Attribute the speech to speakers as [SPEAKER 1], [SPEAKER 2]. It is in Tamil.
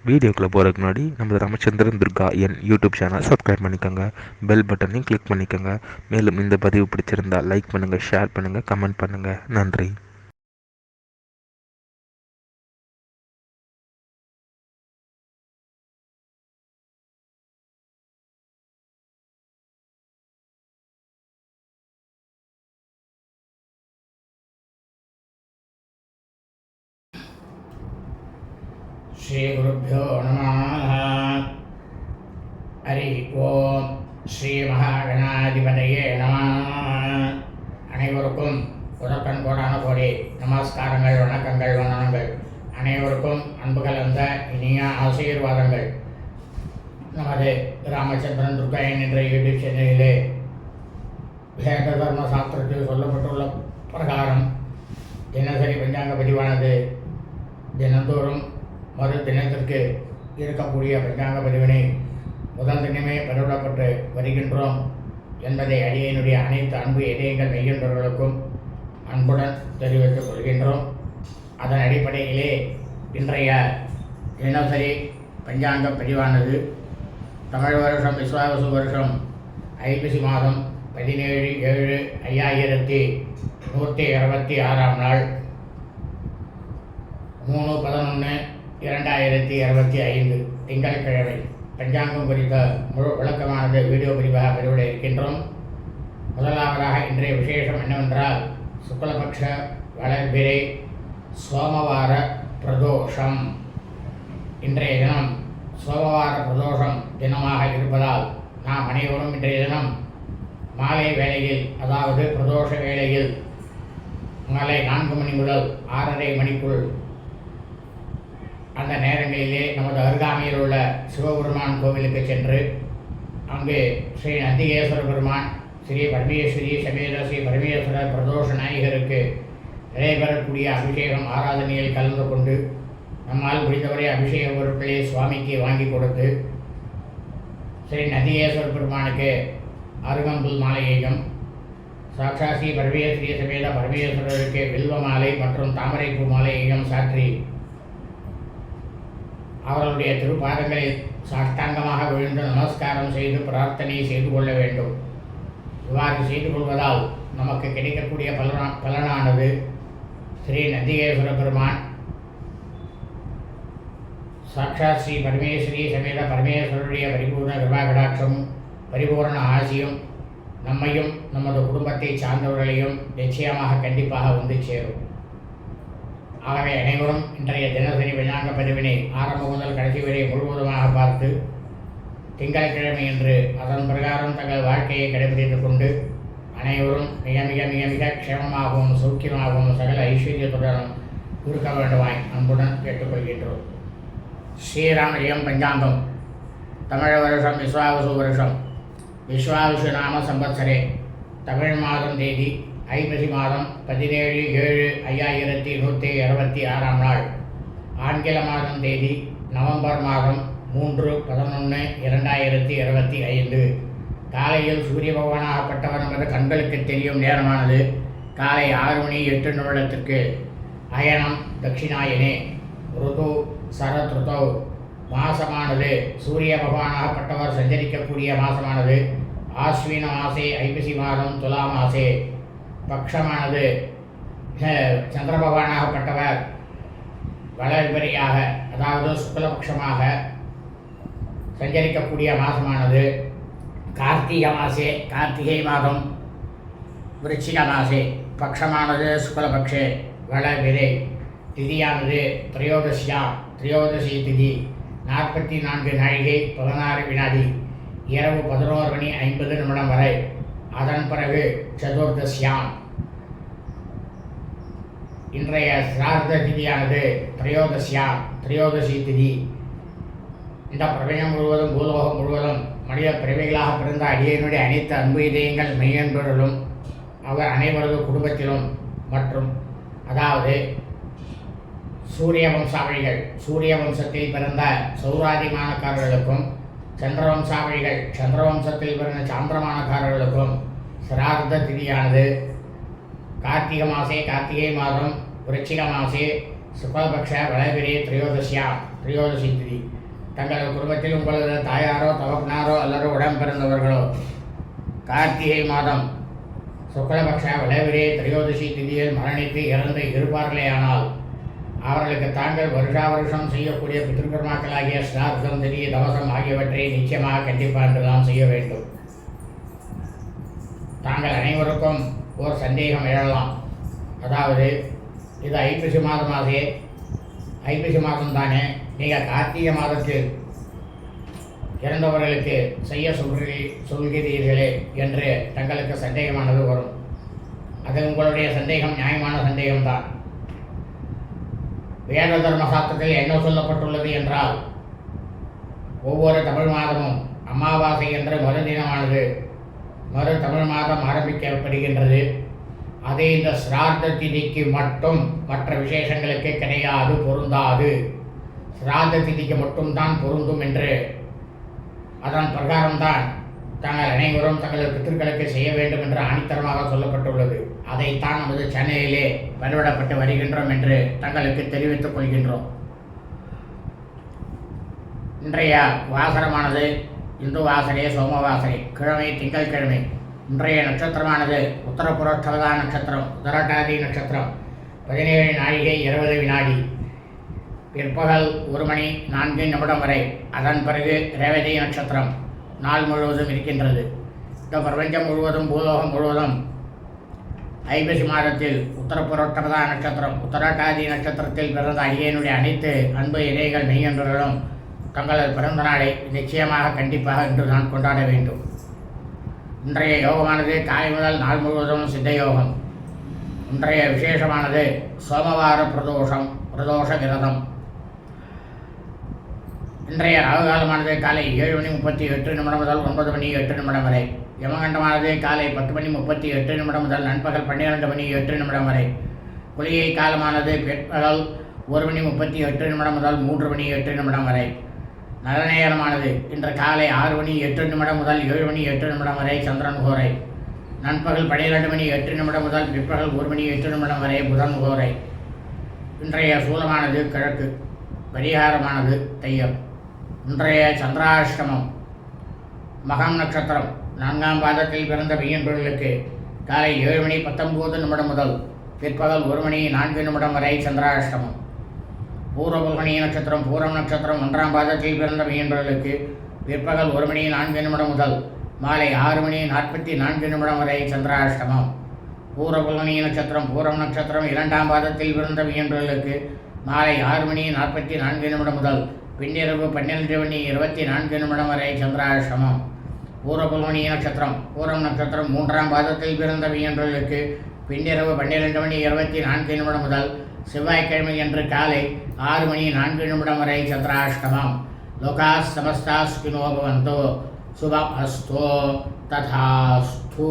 [SPEAKER 1] வீடியோக்குள்ளே போகிறதுக்கு முன்னாடி நம்ம Ramachandran Durga YouTube channel subscribe பண்ணிக்கோங்க, பெல் பட்டனையும் கிளிக் பண்ணிக்கோங்க. மேலும் இந்த பதிவு பிடிச்சிருந்தால் லைக் பண்ணுங்கள், ஷேர் பண்ணுங்கள், கமெண்ட் பண்ணுங்கள். நன்றி.
[SPEAKER 2] ஸ்ரீ குருப்யோ நமः. ஹரி ஓம். ஸ்ரீ மகாகணாதிபதியே நமः. அனைவருக்கும் முதற்கண் கோடான கோடி நமஸ்காரங்கள், வணக்கங்கள், வந்தனங்கள். அனைவருக்கும் அன்பு கலந்த இனிய ஆசீர்வாதங்கள். நமது ராமச்சந்திரன் துர்காயன் என்ற யூடியூப் சேனலிலே வேத தர்ம சாஸ்திரத்தில் சொல்லப்பட்டுள்ள பிரகாரம் தினசரி பஞ்சாங்க பதிவானது தினந்தோறும் மறு தினத்திற்கு இருக்கக்கூடிய பஞ்சாங்க பதிவினை முதல் தினமே பதிவிடப்பட்டு வருகின்றோம் என்பதை அடியனுடைய அனைத்து அன்பு இதயங்கள் மெய்கின்றவர்களுக்கும் அன்புடன் தெரிவித்துக் கொள்கின்றோம். அதன் அடிப்படையிலே இன்றைய தினசரி பஞ்சாங்க பதிவானது தமிழ் வருஷம் விஸ்வாவசு வருஷம் ஐப்பசி மாதம் 17/7/5126 நாள் 3/11/2025 திங்கட்கிழமை பஞ்சாங்கம் குறித்த முழு விளக்கமானது வீடியோ பிரிவாக பதிவிட இருக்கின்றோம். முதலாவதாக இன்றைய விசேஷம் என்னவென்றால் சுக்லபக்ஷ வளர்பிறை சோமவார பிரதோஷம். இன்றைய தினம் சோமவார பிரதோஷம் தினமாக இருப்பதால் நாம் அனைவரும் இன்றைய தினம் மாலை வேளையில், அதாவது பிரதோஷ வேளையில் மாலை 4 மணி முதல் 6:30 மணிக்குள் அந்த நேரங்களிலே நமது அருகாமையில் உள்ள சிவபெருமான் கோவிலுக்கு சென்று அங்கு ஸ்ரீ நந்திகேஸ்வர பெருமான், ஸ்ரீ பரமேஸ்வரி சமேத ஸ்ரீ பரமேஸ்வரர் பிரதோஷ நாயகருக்கு நடைபெறக்கூடிய அபிஷேகம் ஆராதனையில் கலந்து கொண்டு நம்மால் முடிந்தவரை அபிஷேக பொருட்களை சுவாமிக்கு வாங்கி கொடுத்து ஸ்ரீ நந்திகேஸ்வர பெருமானுக்கு அருகம்புல் மாலையையும், சாட்சா ஸ்ரீ பரமேஸ்வரி சமேத பரமேஸ்வரருக்கு வில்வ மாலை மற்றும் தாமரைப்பூ மாலையையும் சாற்றி அவர்களுடைய திருப்பாதங்களில் சாஷ்டாங்கமாக விழுந்து நமஸ்காரம் செய்து பிரார்த்தனை செய்து கொள்ள வேண்டும். இவ்வாறு செய்து கொள்வதால் நமக்கு கிடைக்கக்கூடிய பலனானது ஸ்ரீ நந்திகேஸ்வர பெருமான், சாட்சாத் ஸ்ரீ பரமேஸ்வரி சமேத பரமேஸ்வரருடைய பரிபூர்ண கிருபாகடாட்சமும் பரிபூர்ண ஆசியும் நம்மையும் நமது குடும்பத்தை சார்ந்தவர்களையும் நிச்சயமாக கண்டிப்பாக வந்து சேரும். ஆகவே அனைவரும் இன்றைய தினசரி பஞ்சாங்க பதிவினை ஆரம்பம் முதல் கடைசி வரை முழுவதுமாக பார்த்து திங்கட்கிழமை என்று அதன் பிரகாரம் தங்கள் வாழ்க்கையை கடைபிடித்துக் கொண்டு அனைவரும் மிக மிக மிக மிக க்ஷேமமாகவும் சௌக்கியமாகவும் சகல ஐஸ்வர்யத்துடனும் இருக்க வேண்டுமாய் அன்புடன் கேட்டுக்கொள்கின்றோம். ஸ்ரீராமஜெயம் பஞ்சாங்கம் தமிழ் வருஷம் விஸ்வாவசு வருஷம் விஸ்வாவசு நாம சம்பத்சரே தமிழ் மாதம் தேதி ஐப்பசி மாதம் 17/7/5126 நாள், ஆங்கில மாதம் தேதி நவம்பர் மாதம் 3/11/2025. காலையில் சூரிய பகவானாகப்பட்டவர் நமது கண்களுக்கு தெரியும் நேரமானது காலை 6:08 அயனம் தட்சிணாயனே. ருது சரத் ருதௌ. மாசமானது சூரிய பகவானாகப்பட்டவர் சஞ்சரிக்கக்கூடிய மாசமானது ஆஸ்வின மாசே ஐப்பசி மாதம் துலா மாசே. பக்ஷமானது சந்திர பகவானாகப்பட்டவர் வளர்பிறையாக, அதாவது சுக்லபக்ஷமாக சஞ்சரிக்கக்கூடிய மாதமானது கார்த்திகை மாசே, கார்த்திகை மாதம் விருச்சிக மாசே. பக்ஷமானது சுக்லபக்ஷே வளர்பிறை. திதியானது திரையோதசி திதி 44 நாழிகை 16 வினாடி, இரவு 11:50 வரை. அதன் பிறகு சதுர்தசியாம். இன்றைய சிரார்த்த திதியானது திரையோதசி திதி. இந்த பிரபஞ்சம் முழுவதும், பூலோகம் முழுவதும் மனித பிறவிகளாக பிறந்த அடியனுடைய அனைத்து அன்பு இதயங்கள் மெய்யன்பர்களும் அவர் அனைவரது குடும்பத்திலும் மற்றும் அதாவது சூரிய வம்சாவழிகள், சூரிய வம்சத்தில் பிறந்த சௌராதிமானக்காரர்களுக்கும், சந்திரவம்சாவழிகள் சந்திரவம்சத்தில் பிறந்த சாந்திரமானக்காரர்களுக்கும் சிரார்த்த திதியானது கார்த்திகை மாதம் விருச்சிக மாசே சுக்லபக்ஷ வளபிரி திரையோதசி திதி. தங்கள் குடும்பத்தில் உங்களது தாயாரோ தகப்பனாரோ அல்லது உடன் பிறந்தவர்களோ கார்த்திகை மாதம் சுக்லபக்ஷ வளபிரி திரையோதசி திதியில் மரணித்து இறந்து இருப்பார்களேயானால் அவர்களுக்கு தாங்கள் வருஷா வருஷம் செய்யக்கூடிய பித்ருக்கர்மாக்களாகிய ஸ்ரார்த்தம் திதி தவசம் ஆகியவற்றை நிச்சயமாக கண்டிப்பாக என்றுதான் செய்ய வேண்டும். தாங்கள் அனைவருக்கும் ஒரு சந்தேகம் எழலாம். அதாவது, இது ஐப்பசி மாதமாகவே ஐப்பசி மாதம் தானே, நீங்கள் கார்த்திகை மாதத்தில் இறந்தவர்களுக்கு செய்ய சொல்கிறீர்களே என்று தங்களுக்கு சந்தேகமானது வரும். அது உங்களுடைய சந்தேகம் நியாயமான சந்தேகம்தான். வேத தர்ம சாஸ்திரத்தில் என்ன சொல்லப்பட்டுள்ளது என்றால், ஒவ்வொரு தமிழ் மாதமும் அமாவாசை என்ற மறுதினமானது மறு தமிழ் மாதம் ஆரம்பிக்கப்படுகின்றது. அது இந்த சிரார்த்த திதிக்கு மட்டும், மற்ற விசேஷங்களுக்கு கிடையாது, பொருந்தாது. சிரார்த்த திதிக்கு மட்டும்தான் பொருந்தும் என்று அதன் பிரகாரம்தான் தாங்கள் அனைவரும் தங்களது பித்திருக்களுக்கு செய்ய வேண்டும் என்று ஆணித்தரமாக சொல்லப்பட்டுள்ளது. அதைத்தான் நமது சென்னையிலே வெளியிடப்பட்டு வருகின்றோம் என்று தங்களுக்கு தெரிவித்துக் கொள்கின்றோம். இன்றைய வாசரமானது இந்து வாசரே சோமவாசரே, கிழமை திங்கட்கிழமை. இன்றைய நட்சத்திரமானது உத்தரபுரோஷ்டவதா நட்சத்திரம், உதரட்டாதி நட்சத்திரம், 17 நாழிகை 20 வினாடி, பிற்பகல் 1 மணி 4 நிமிடம் வரை. அதன் பிறகு ரேவதி நட்சத்திரம் நாள் முழுவதும் இருக்கின்றது. இந்த பிரபஞ்சம் முழுவதும், பூலோகம் முழுவதும் ஐப்பசி மாதத்தில் உத்தரபுரோஷ்டவதா நட்சத்திரம், உத்தரட்டாதி நட்சத்திரத்தில் பிறந்த அடியனுடைய அனைத்து அன்பு இணைகள் மெய்யன்றர்களும் தங்களது பிறந்த நாளை நிச்சயமாக கண்டிப்பாக இன்று நான் கொண்டாட வேண்டும். இன்றைய யோகமானது காலை முதல் நாள் முழுவதும் சித்த யோகம். இன்றைய விசேஷமானது சோமவார பிரதோஷ விரதம். இன்றைய ராகுகாலமானது காலை 7:38 முதல் 9:08 வரை. யமகண்டமானது காலை 10:38 முதல் நண்பகல் 12:08 வரை. குளிகை காலமானது பிற்பகல் 1:38 முதல் 3:08 வரை. நல்ல நேரமானது இன்று காலை 6:08 முதல் 7:08 வரை சந்திரன் கோரை. நண்பகல் 12:08 முதல் பிற்பகல் 1:08 வரை புதன் கோரை. இன்றைய சூலமானது கிழக்கு. பரிகாரமானது தையம். இன்றைய சந்திராஷ்டமம் மகம் நட்சத்திரம் 4ஆம் பாதத்தில் பிறந்த மெய்யன்பர்களுக்கு காலை 7:19 முதல் பிற்பகல் 1:04 வரை சந்திராஷ்டமம். பூர்வபல்கனி நட்சத்திரம் பூரம் நட்சத்திரம் 1ஆம் பாதத்தில் பிறந்த மெய்யன்பர்களுக்கு பிற்பகல் 1:04 முதல் மாலை 6:44 வரை சந்திராஷ்டமம். பூர்வபல்கனி நட்சத்திரம் பூரம் நட்சத்திரம் 2ஆம் பாதத்தில் பிறந்த மெய்யன்பர்களுக்கு மாலை 6:44 முதல் பின்னிரவு 12:24 வரை சந்திராஷ்டமம். பூர்வபல்கனி நட்சத்திரம் பூரம் நட்சத்திரம் 3ஆம் பாதத்தில் பிறந்த மெய்யன்பர்களுக்கு பின்னிரவு 12:24 முதல் செவ்வாய்க்கிழமை என்று காலை 6:04 வரை சந்திராஷ்டமம். லோகா சமஸ்தா சுகினோ பவந்தோ சுபம் அஸ்தோ ததாஸ்து.